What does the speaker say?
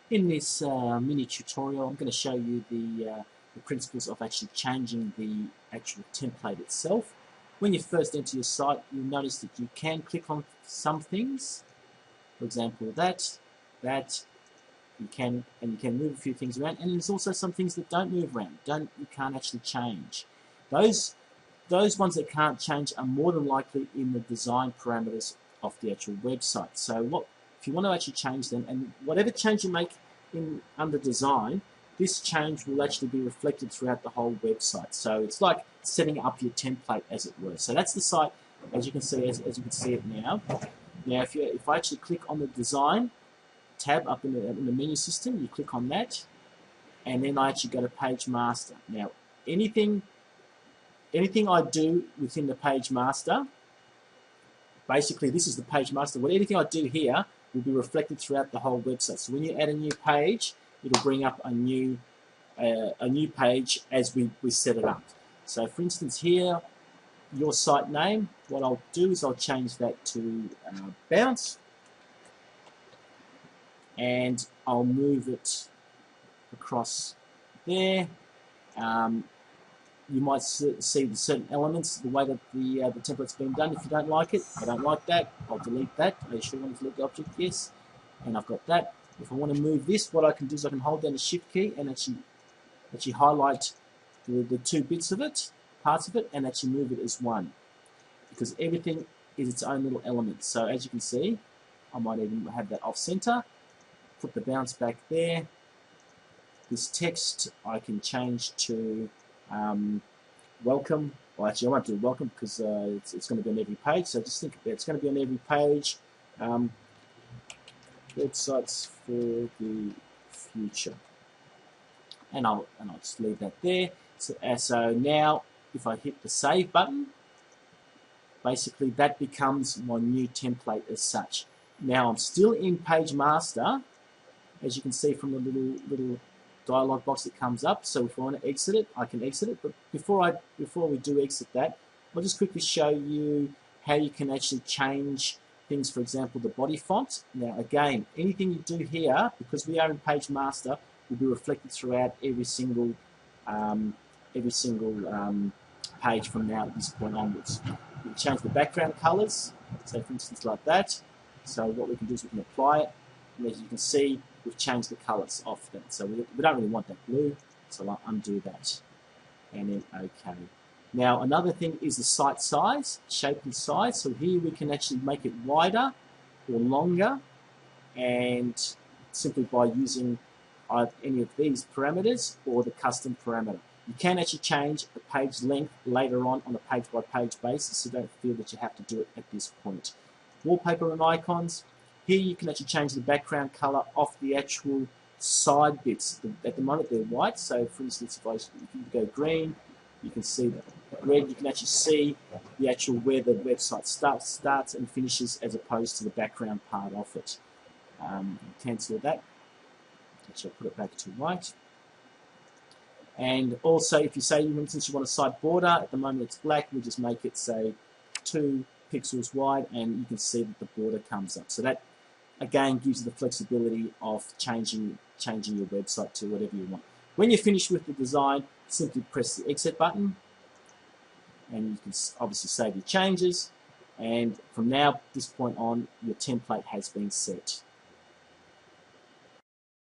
In this mini tutorial, I'm going to show you the principles of actually changing the actual template itself. When you first enter your site, you'll notice that you can click on some things. For example, that, you can move a few things around, and there's also some things that don't move around, you can't actually change. Those ones that can't change are more than likely in the design parameters of the actual website. So if you want to actually change them, and whatever change you make under design, this change will actually be reflected throughout the whole website. So it's like setting up your template, as it were. So that's the site, as you can see, as you can see it now. Now, if I actually click on the design tab up in the menu system, you click on that, and then I actually go to Page Master. Now, anything I do within the Page Master, basically this is the Page Master. Anything I do here will be reflected throughout the whole website. So when you add a new page, it'll bring up a new page as we set it up. So for instance here, your site name, what I'll do is I'll change that to Bounce, and I'll move it across there. You might see the certain elements, the way that the template's been done. If you don't like it, I don't like that, I'll delete that. Are you sure you want to delete the object? Yes. And I've got that. If I want to move this, what I can do is I can hold down the Shift key and actually highlight the two bits of it, parts of it, and actually move it as one. Because everything is its own little element. So as you can see, I might even have that off center. Put the bounce back there. This text I can change to welcome. Well, actually, I won't do welcome because it's going to be on every page. So just think about it. It's going to be on every page. Websites for the future, and I'll just leave that there. So now, if I hit the save button, basically that becomes my new template as such. Now I'm still in Page Master, as you can see from the little dialog box that comes up. So if I want to exit it, I can exit it. But before we do exit that, I'll just quickly show you how you can actually change things. For example, the body font. Now again, anything you do here, because we are in Page Master, will be reflected throughout every single page from now at this point onwards. We can change the background colors. So for instance, like that. So what we can do is we can apply it, and as you can see, we've changed the colors of that. So we don't really want that blue, so I'll undo that, and then OK. Now another thing is the site size, shape and size. So here we can actually make it wider or longer, and simply by using any of these parameters or the custom parameter. You can actually change the page length later on a page-by-page basis, so don't feel that you have to do it at this point. Wallpaper and icons. Here you can actually change the background color of the actual side bits. At the moment they're white, so for instance if you go green, you can see that red. You can actually see the actual where the website starts and finishes, as opposed to the background part of it. Cancel that. Actually, I'll put it back to white. And also, if you say, for instance, you want a site border, at the moment it's black, we just make it, say, 2 pixels wide, and you can see that the border comes up. So that, again, gives you the flexibility of changing your website to whatever you want. When you're finished with the design, simply press the exit button, and you can obviously save your changes. And from now, this point on, your template has been set.